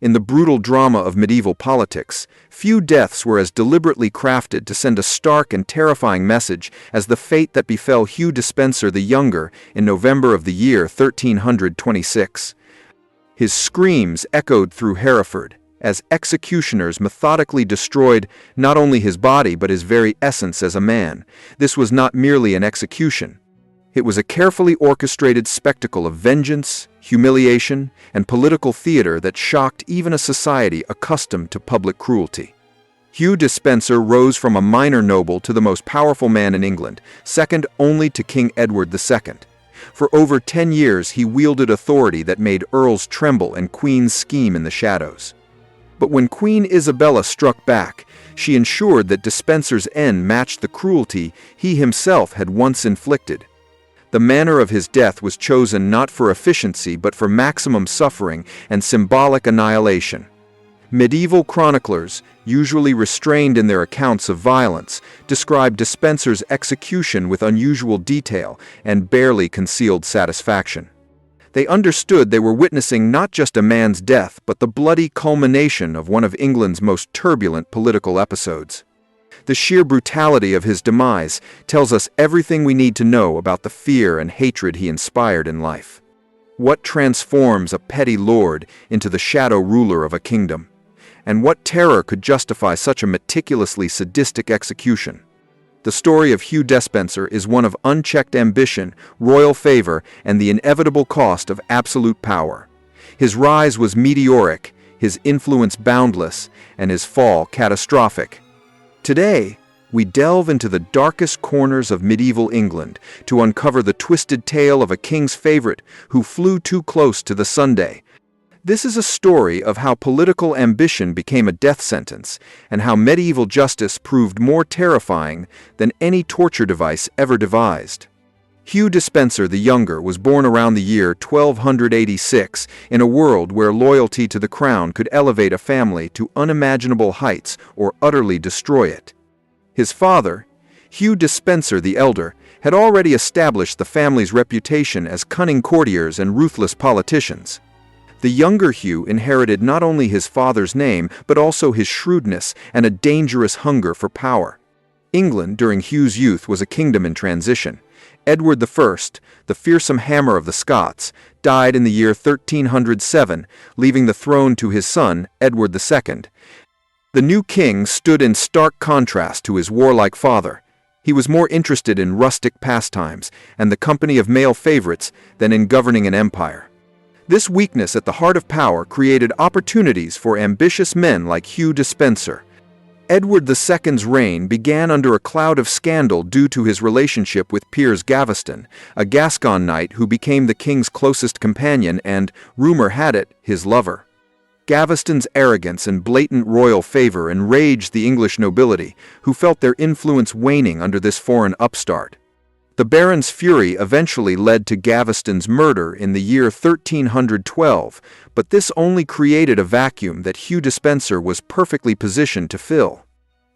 In the brutal drama of medieval politics, few deaths were as deliberately crafted to send a stark and terrifying message as the fate that befell Hugh Despenser the Younger in November of the year 1326. His screams echoed through Hereford, as executioners methodically destroyed not only his body but his very essence as a man. This was not merely an execution. It was a carefully orchestrated spectacle of vengeance, humiliation, and political theater that shocked even a society accustomed to public cruelty. Hugh Despenser rose from a minor noble to the most powerful man in England, second only to King Edward II. For over 10 years he wielded authority that made earls tremble and queens scheme in the shadows. But when Queen Isabella struck back, she ensured that Despenser's end matched the cruelty he himself had once inflicted. The manner of his death was chosen not for efficiency but for maximum suffering and symbolic annihilation. Medieval chroniclers, usually restrained in their accounts of violence, describe Despenser's execution with unusual detail and barely concealed satisfaction. They understood they were witnessing not just a man's death but the bloody culmination of one of England's most turbulent political episodes. The sheer brutality of his demise tells us everything we need to know about the fear and hatred he inspired in life. What transforms a petty lord into the shadow ruler of a kingdom? And what terror could justify such a meticulously sadistic execution? The story of Hugh Despenser is one of unchecked ambition, royal favor, and the inevitable cost of absolute power. His rise was meteoric, his influence boundless, and his fall catastrophic. Today, we delve into the darkest corners of medieval England to uncover the twisted tale of a king's favorite who flew too close to the sundae. This is a story of how political ambition became a death sentence and how medieval justice proved more terrifying than any torture device ever devised. Hugh Despenser the Younger was born around the year 1286 in a world where loyalty to the crown could elevate a family to unimaginable heights or utterly destroy it. His father, Hugh Despenser the Elder, had already established the family's reputation as cunning courtiers and ruthless politicians. The younger Hugh inherited not only his father's name but also his shrewdness and a dangerous hunger for power. England during Hugh's youth was a kingdom in transition. Edward I, the fearsome hammer of the Scots, died in the year 1307, leaving the throne to his son, Edward II. The new king stood in stark contrast to his warlike father. He was more interested in rustic pastimes and the company of male favorites than in governing an empire. This weakness at the heart of power created opportunities for ambitious men like Hugh Despenser. Edward II's reign began under a cloud of scandal due to his relationship with Piers Gaveston, a Gascon knight who became the king's closest companion and, rumor had it, his lover. Gaveston's arrogance and blatant royal favor enraged the English nobility, who felt their influence waning under this foreign upstart. The baron's fury eventually led to Gaveston's murder in the year 1312, but this only created a vacuum that Hugh Despenser was perfectly positioned to fill.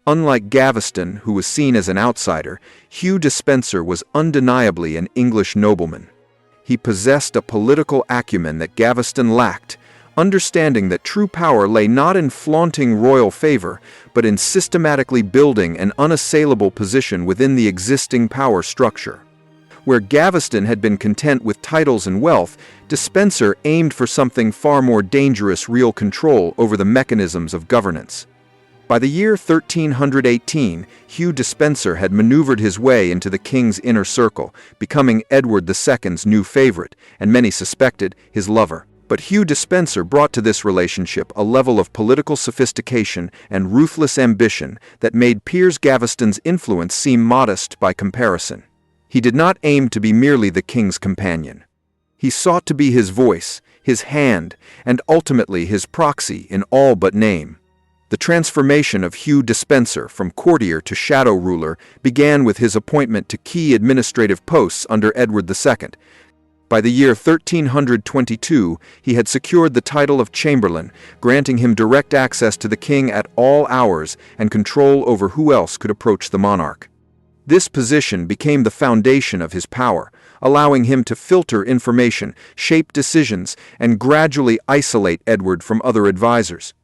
Unlike Gaveston, who was seen as an outsider, Hugh Despenser was undeniably an English nobleman. He possessed a political acumen that Gaveston lacked, understanding that true power lay not in flaunting royal favor, but in systematically building an unassailable position within the existing power structure. Where Gaveston had been content with titles and wealth, Despenser aimed for something far more dangerous: real control over the mechanisms of governance. By the year 1318, Hugh Despenser had maneuvered his way into the king's inner circle, becoming Edward II's new favorite, and many suspected, his lover. But Hugh Despenser brought to this relationship a level of political sophistication and ruthless ambition that made Piers Gaveston's influence seem modest by comparison. He did not aim to be merely the king's companion. He sought to be his voice, his hand, and ultimately his proxy in all but name. The transformation of Hugh Despenser from courtier to shadow ruler began with his appointment to key administrative posts under Edward II. By the year 1322, he had secured the title of Chamberlain, granting him direct access to the king at all hours and control over who else could approach the monarch. This position became the foundation of his power, allowing him to filter information, shape decisions, and gradually isolate Edward from other advisors.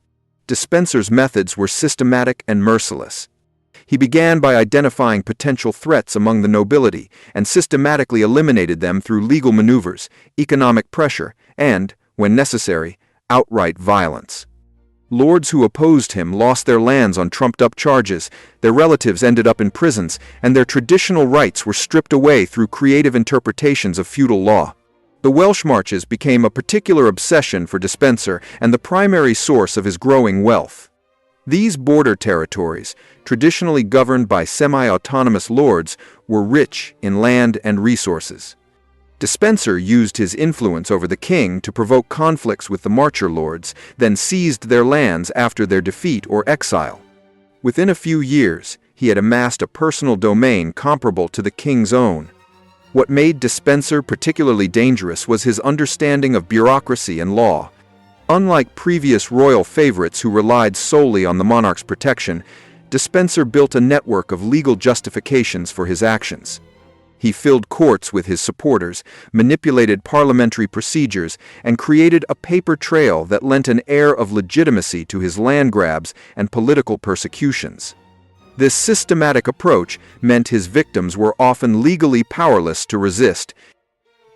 Despenser's methods were systematic and merciless. He began by identifying potential threats among the nobility and systematically eliminated them through legal maneuvers, economic pressure, and, when necessary, outright violence. Lords who opposed him lost their lands on trumped-up charges, their relatives ended up in prisons, and their traditional rights were stripped away through creative interpretations of feudal law. The Welsh marches became a particular obsession for Despenser and the primary source of his growing wealth. These border territories, traditionally governed by semi-autonomous lords, were rich in land and resources. Despenser used his influence over the king to provoke conflicts with the marcher lords, then seized their lands after their defeat or exile. Within a few years, he had amassed a personal domain comparable to the king's own. What made Despenser particularly dangerous was his understanding of bureaucracy and law. Unlike previous royal favorites who relied solely on the monarch's protection, Despenser built a network of legal justifications for his actions. He filled courts with his supporters, manipulated parliamentary procedures, and created a paper trail that lent an air of legitimacy to his land grabs and political persecutions. This systematic approach meant his victims were often legally powerless to resist.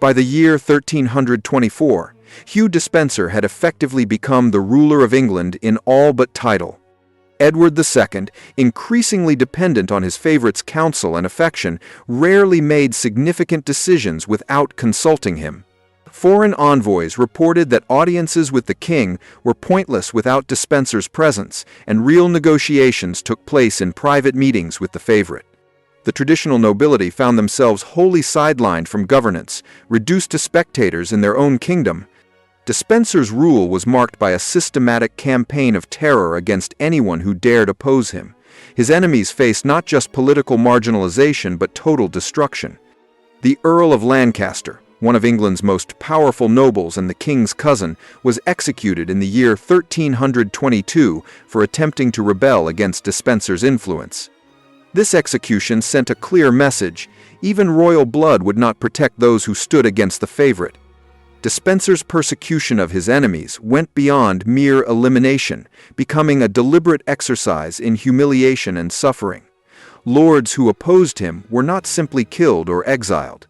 By the year 1324, Hugh Despenser had effectively become the ruler of England in all but title. Edward II, increasingly dependent on his favorite's counsel and affection, rarely made significant decisions without consulting him. Foreign envoys reported that audiences with the king were pointless without Despenser's presence, and real negotiations took place in private meetings with the favorite. The traditional nobility found themselves wholly sidelined from governance, reduced to spectators in their own kingdom. Despenser's rule was marked by a systematic campaign of terror against anyone who dared oppose him. His enemies faced not just political marginalization but total destruction. The Earl of Lancaster, one of England's most powerful nobles and the king's cousin, was executed in the year 1322 for attempting to rebel against Despenser's influence. This execution sent a clear message: even royal blood would not protect those who stood against the favorite. Despenser's persecution of his enemies went beyond mere elimination, becoming a deliberate exercise in humiliation and suffering. Lords who opposed him were not simply killed or exiled.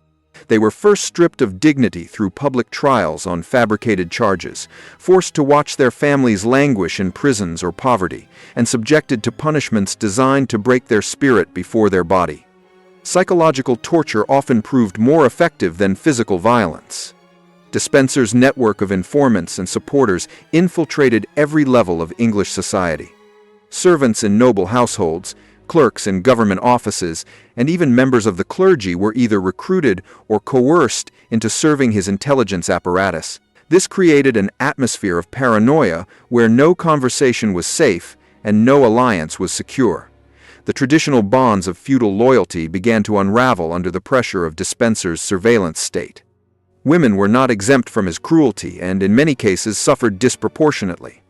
They were first stripped of dignity through public trials on fabricated charges, forced to watch their families languish in prisons or poverty, and subjected to punishments designed to break their spirit before their body. Psychological torture often proved more effective than physical violence. Despenser's network of informants and supporters infiltrated every level of English society. Servants in noble households, clerks in government offices, and even members of the clergy were either recruited or coerced into serving his intelligence apparatus. This created an atmosphere of paranoia where no conversation was safe and no alliance was secure. The traditional bonds of feudal loyalty began to unravel under the pressure of Despenser's surveillance state. Women were not exempt from his cruelty and, in many cases, suffered disproportionately.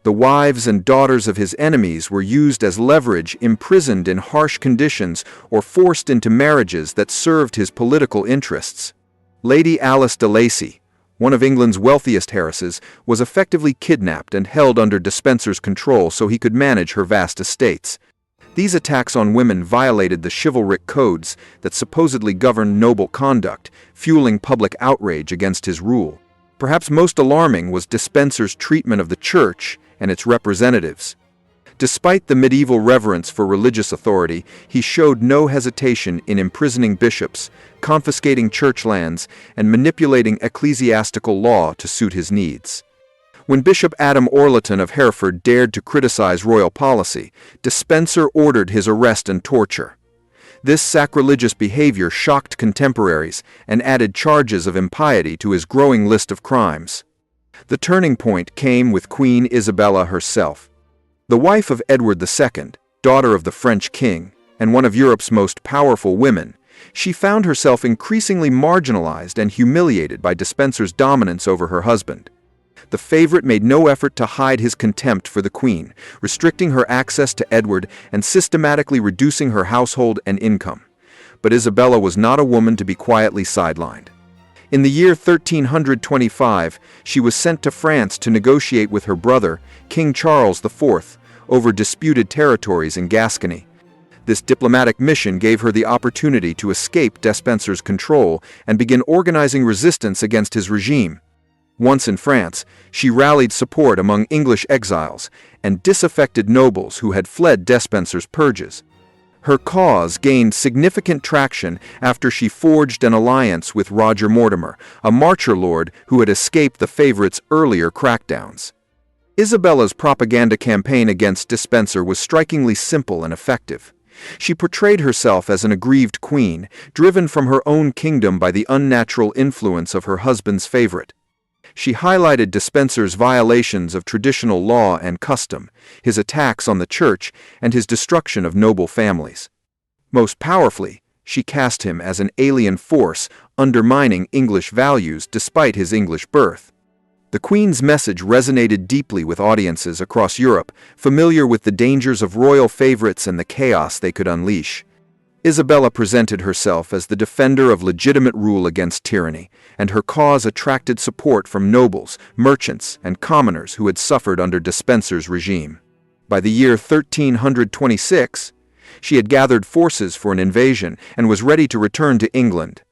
The wives and daughters of his enemies were used as leverage, imprisoned in harsh conditions, or forced into marriages that served his political interests. Lady Alice de Lacy, one of England's wealthiest heiresses, was effectively kidnapped and held under Despenser's control so he could manage her vast estates. These attacks on women violated the chivalric codes that supposedly governed noble conduct, fueling public outrage against his rule. Perhaps most alarming was Despenser's treatment of the church and its representatives. Despite the medieval reverence for religious authority, he showed no hesitation in imprisoning bishops, confiscating church lands, and manipulating ecclesiastical law to suit his needs. When Bishop Adam Orleton of Hereford dared to criticize royal policy, Despenser ordered his arrest and torture. This sacrilegious behavior shocked contemporaries and added charges of impiety to his growing list of crimes. The turning point came with Queen Isabella herself. The wife of Edward II, daughter of the French king, and one of Europe's most powerful women, she found herself increasingly marginalized and humiliated by Despenser's dominance over her husband. The favorite made no effort to hide his contempt for the queen, restricting her access to Edward and systematically reducing her household and income. But Isabella was not a woman to be quietly sidelined. In the year 1325, she was sent to France to negotiate with her brother, King Charles IV, over disputed territories in Gascony. This diplomatic mission gave her the opportunity to escape Despenser's control and begin organizing resistance against his regime. Once in France, she rallied support among English exiles and disaffected nobles who had fled Despenser's purges. Her cause gained significant traction after she forged an alliance with Roger Mortimer, a marcher lord who had escaped the favorite's earlier crackdowns. Isabella's propaganda campaign against Despenser was strikingly simple and effective. She portrayed herself as an aggrieved queen, driven from her own kingdom by the unnatural influence of her husband's favorite. She highlighted Despenser's violations of traditional law and custom, his attacks on the church, and his destruction of noble families. Most powerfully, she cast him as an alien force, undermining English values despite his English birth. The Queen's message resonated deeply with audiences across Europe, familiar with the dangers of royal favorites and the chaos they could unleash. Isabella presented herself as the defender of legitimate rule against tyranny, and her cause attracted support from nobles, merchants, and commoners who had suffered under Despenser's regime. By the year 1326, she had gathered forces for an invasion and was ready to return to England.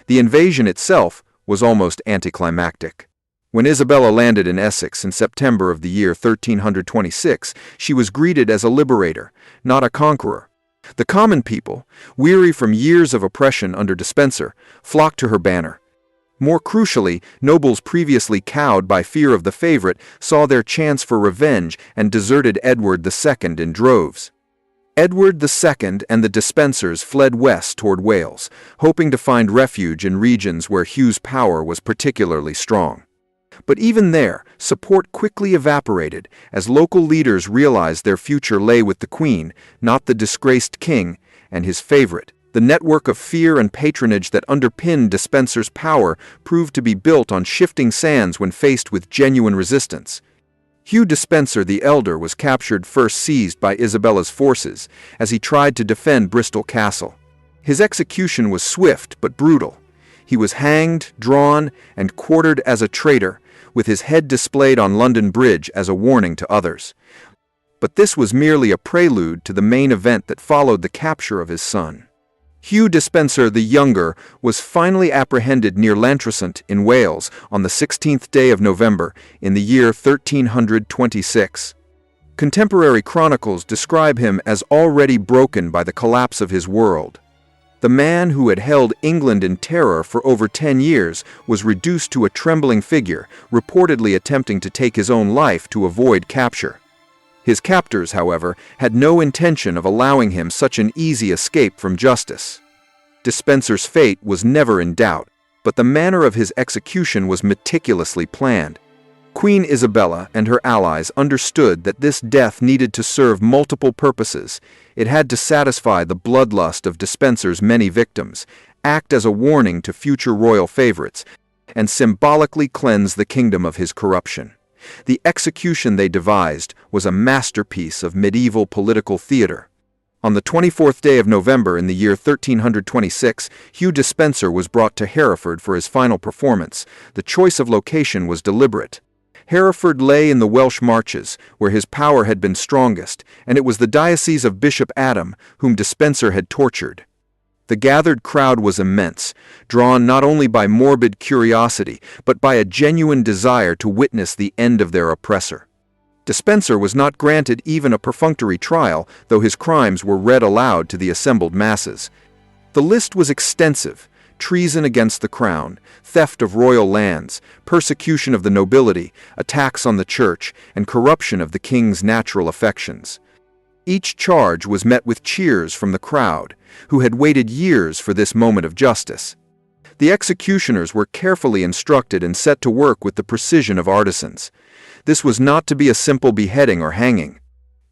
The invasion itself was almost anticlimactic. When Isabella landed in Essex in September of the year 1326, she was greeted as a liberator, not a conqueror. The common people, weary from years of oppression under Despenser, flocked to her banner. More crucially, nobles previously cowed by fear of the favorite saw their chance for revenge and deserted Edward II in droves. Edward II and the Despensers fled west toward Wales, hoping to find refuge in regions where Hugh's power was particularly strong. But even there, support quickly evaporated as local leaders realized their future lay with the Queen, not the disgraced king, and his favorite. The network of fear and patronage that underpinned Despenser's power proved to be built on shifting sands when faced with genuine resistance. Hugh Despenser the Elder was captured, first seized by Isabella's forces, as he tried to defend Bristol Castle. His execution was swift but brutal. He was hanged, drawn, and quartered as a traitor, with his head displayed on London Bridge as a warning to others. But this was merely a prelude to the main event that followed the capture of his son. Hugh Despenser the Younger was finally apprehended near Llantrisant in Wales on the 16th day of November in the year 1326. Contemporary chronicles describe him as already broken by the collapse of his world. The man who had held England in terror for over 10 years was reduced to a trembling figure, reportedly attempting to take his own life to avoid capture. His captors, however, had no intention of allowing him such an easy escape from justice. Despenser's fate was never in doubt, but the manner of his execution was meticulously planned. Queen Isabella and her allies understood that this death needed to serve multiple purposes. It had to satisfy the bloodlust of Despenser's many victims, act as a warning to future royal favorites, and symbolically cleanse the kingdom of his corruption. The execution they devised was a masterpiece of medieval political theater. On the 24th day of November in the year 1326, Hugh Despenser was brought to Hereford for his final performance. The choice of location was deliberate. Hereford lay in the Welsh Marches, where his power had been strongest, and it was the diocese of Bishop Adam whom Despenser had tortured. The gathered crowd was immense, drawn not only by morbid curiosity, but by a genuine desire to witness the end of their oppressor. Despenser was not granted even a perfunctory trial, though his crimes were read aloud to the assembled masses. The list was extensive: treason against the crown, theft of royal lands, persecution of the nobility, attacks on the church, and corruption of the king's natural affections. Each charge was met with cheers from the crowd, who had waited years for this moment of justice. The executioners were carefully instructed and set to work with the precision of artisans. This was not to be a simple beheading or hanging.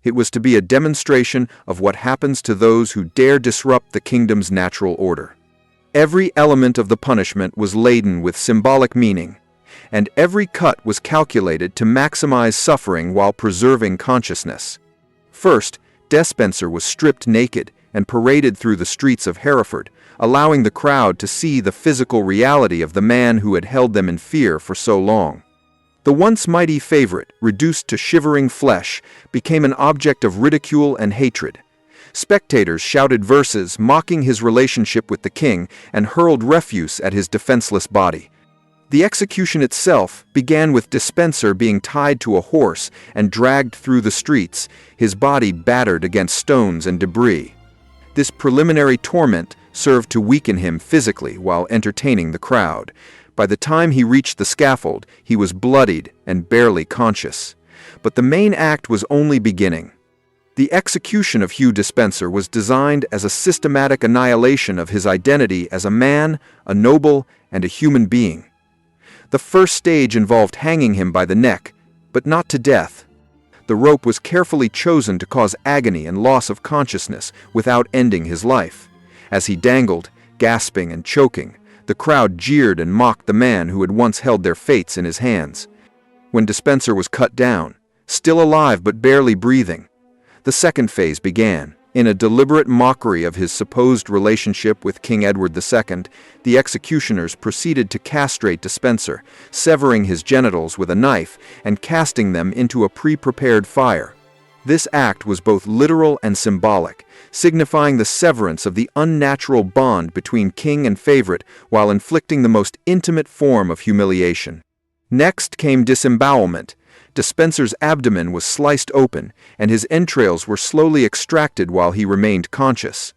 It was to be a demonstration of what happens to those who dare disrupt the kingdom's natural order. Every element of the punishment was laden with symbolic meaning, and every cut was calculated to maximize suffering while preserving consciousness. First, Despenser was stripped naked and paraded through the streets of Hereford, allowing the crowd to see the physical reality of the man who had held them in fear for so long. The once mighty favorite, reduced to shivering flesh, became an object of ridicule and hatred. Spectators shouted verses mocking his relationship with the king and hurled refuse at his defenseless body. The execution itself began with Despenser being tied to a horse and dragged through the streets, his body battered against stones and debris. This preliminary torment served to weaken him physically while entertaining the crowd. By the time he reached the scaffold, he was bloodied and barely conscious. But the main act was only beginning. The execution of Hugh Despenser was designed as a systematic annihilation of his identity as a man, a noble, and a human being. The first stage involved hanging him by the neck, but not to death. The rope was carefully chosen to cause agony and loss of consciousness without ending his life. As he dangled, gasping and choking, the crowd jeered and mocked the man who had once held their fates in his hands. When Despenser was cut down, still alive but barely breathing, the second phase began. In a deliberate mockery of his supposed relationship with King Edward II, the executioners proceeded to castrate Despenser, severing his genitals with a knife and casting them into a pre-prepared fire. This act was both literal and symbolic, signifying the severance of the unnatural bond between king and favorite while inflicting the most intimate form of humiliation. Next came disembowelment. Despenser's abdomen was sliced open, and his entrails were slowly extracted while he remained conscious.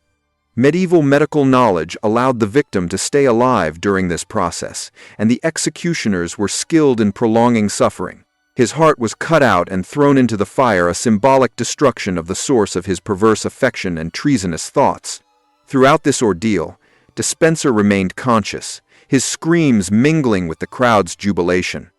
Medieval medical knowledge allowed the victim to stay alive during this process, and the executioners were skilled in prolonging suffering. His heart was cut out and thrown into the fire, a symbolic destruction of the source of his perverse affection and treasonous thoughts. Throughout this ordeal, Despenser remained conscious, his screams mingling with the crowd's jubilation.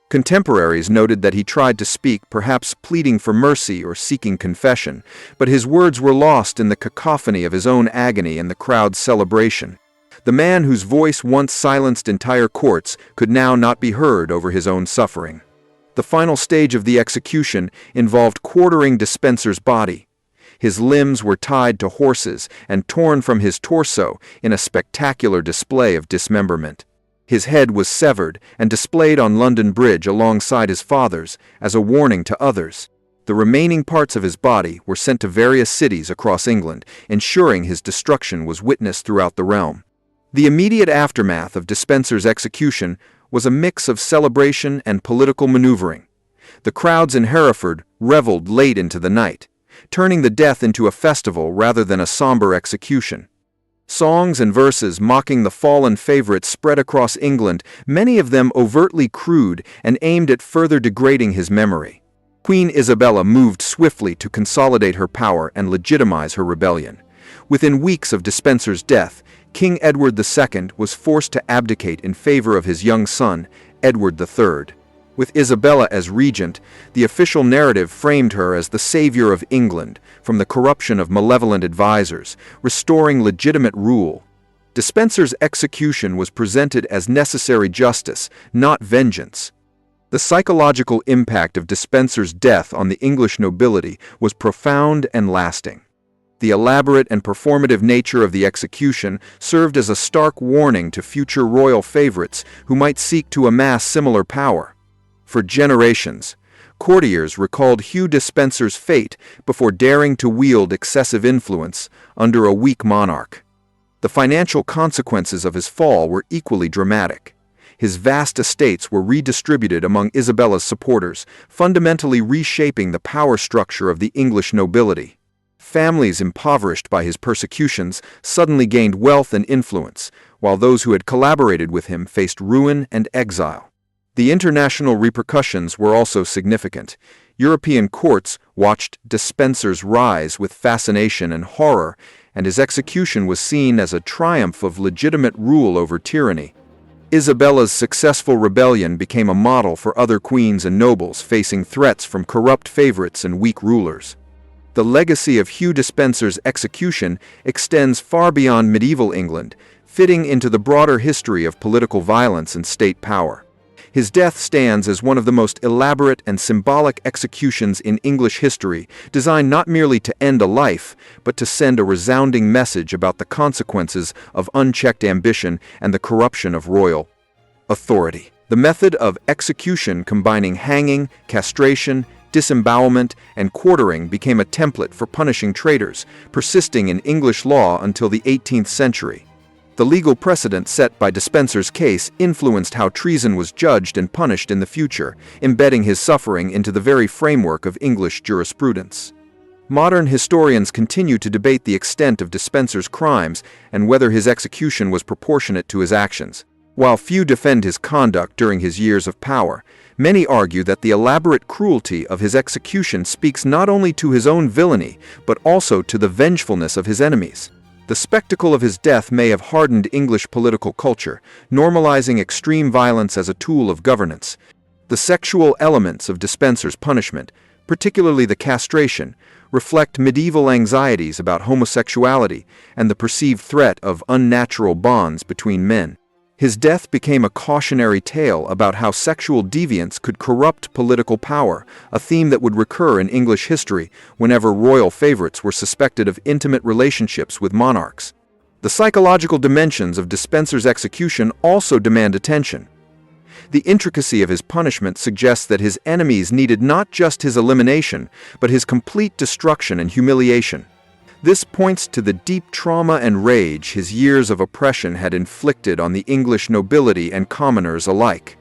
Contemporaries noted that he tried to speak, perhaps pleading for mercy or seeking confession, but his words were lost in the cacophony of his own agony and the crowd's celebration. The man whose voice once silenced entire courts could now not be heard over his own suffering. The final stage of the execution involved quartering Despenser's body. His limbs were tied to horses and torn from his torso in a spectacular display of dismemberment. His head was severed and displayed on London Bridge alongside his father's as a warning to others. The remaining parts of his body were sent to various cities across England, ensuring his destruction was witnessed throughout the realm. The immediate aftermath of Despenser's execution was a mix of celebration and political maneuvering. The crowds in Hereford reveled late into the night, turning the death into a festival rather than a somber execution. Songs and verses mocking the fallen favorite spread across England, many of them overtly crude and aimed at further degrading his memory. Queen Isabella moved swiftly to consolidate her power and legitimize her rebellion. Within weeks of Despenser's death, King Edward II was forced to abdicate in favor of his young son, Edward III. With Isabella as regent, the official narrative framed her as the savior of England from the corruption of malevolent advisors, restoring legitimate rule. Despenser's execution was presented as necessary justice, not vengeance. The psychological impact of Despenser's death on the English nobility was profound and lasting. The elaborate and performative nature of the execution served as a stark warning to future royal favorites who might seek to amass similar power. For generations, courtiers recalled Hugh Despenser's fate before daring to wield excessive influence under a weak monarch. The financial consequences of his fall were equally dramatic. His vast estates were redistributed among Isabella's supporters, fundamentally reshaping the power structure of the English nobility. Families impoverished by his persecutions suddenly gained wealth and influence, while those who had collaborated with him faced ruin and exile. The international repercussions were also significant. European courts watched Despenser's rise with fascination and horror, and his execution was seen as a triumph of legitimate rule over tyranny. Isabella's successful rebellion became a model for other queens and nobles facing threats from corrupt favorites and weak rulers. The legacy of Hugh Despenser's execution extends far beyond medieval England, fitting into the broader history of political violence and state power. His death stands as one of the most elaborate and symbolic executions in English history, designed not merely to end a life, but to send a resounding message about the consequences of unchecked ambition and the corruption of royal authority. The method of execution, combining hanging, castration, disembowelment, and quartering, became a template for punishing traitors, persisting in English law until the 18th century. The legal precedent set by Despenser's case influenced how treason was judged and punished in the future, embedding his suffering into the very framework of English jurisprudence. Modern historians continue to debate the extent of Despenser's crimes and whether his execution was proportionate to his actions. While few defend his conduct during his years of power, many argue that the elaborate cruelty of his execution speaks not only to his own villainy, but also to the vengefulness of his enemies. The spectacle of his death may have hardened English political culture, normalizing extreme violence as a tool of governance. The sexual elements of Despenser's punishment, particularly the castration, reflect medieval anxieties about homosexuality and the perceived threat of unnatural bonds between men. His death became a cautionary tale about how sexual deviance could corrupt political power, a theme that would recur in English history whenever royal favorites were suspected of intimate relationships with monarchs. The psychological dimensions of Despenser's execution also demand attention. The intricacy of his punishment suggests that his enemies needed not just his elimination, but his complete destruction and humiliation. This points to the deep trauma and rage his years of oppression had inflicted on the English nobility and commoners alike.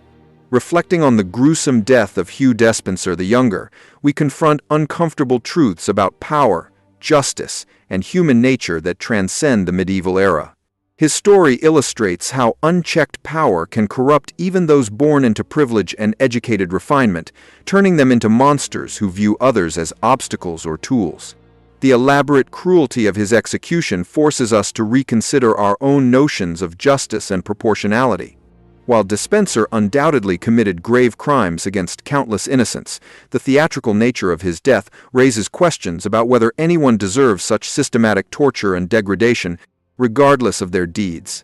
Reflecting on the gruesome death of Hugh Despenser the Younger, we confront uncomfortable truths about power, justice, and human nature that transcend the medieval era. His story illustrates how unchecked power can corrupt even those born into privilege and educated refinement, turning them into monsters who view others as obstacles or tools. The elaborate cruelty of his execution forces us to reconsider our own notions of justice and proportionality. While Despenser undoubtedly committed grave crimes against countless innocents, the theatrical nature of his death raises questions about whether anyone deserves such systematic torture and degradation, regardless of their deeds.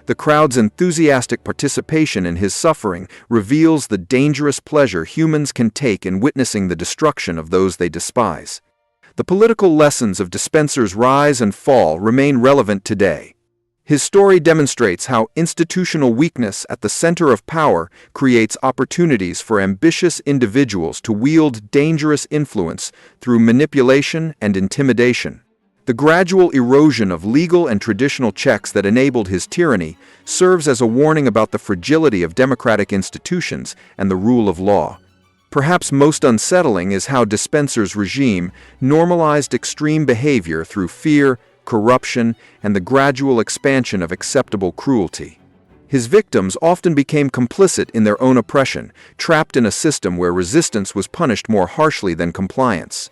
The crowd's enthusiastic participation in his suffering reveals the dangerous pleasure humans can take in witnessing the destruction of those they despise. The political lessons of Despenser's rise and fall remain relevant today. His story demonstrates how institutional weakness at the center of power creates opportunities for ambitious individuals to wield dangerous influence through manipulation and intimidation. The gradual erosion of legal and traditional checks that enabled his tyranny serves as a warning about the fragility of democratic institutions and the rule of law. Perhaps most unsettling is how Despenser's regime normalized extreme behavior through fear, corruption, and the gradual expansion of acceptable cruelty. His victims often became complicit in their own oppression, trapped in a system where resistance was punished more harshly than compliance.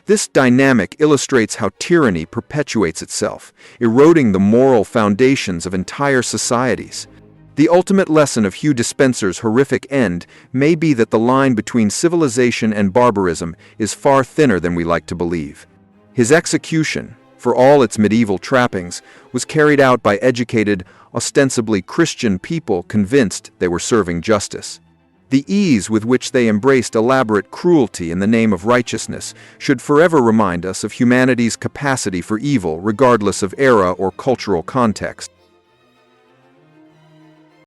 This dynamic illustrates how tyranny perpetuates itself, eroding the moral foundations of entire societies. The ultimate lesson of Hugh Despenser's horrific end may be that the line between civilization and barbarism is far thinner than we like to believe. His execution, for all its medieval trappings, was carried out by educated, ostensibly Christian people convinced they were serving justice. The ease with which they embraced elaborate cruelty in the name of righteousness should forever remind us of humanity's capacity for evil regardless of era or cultural context.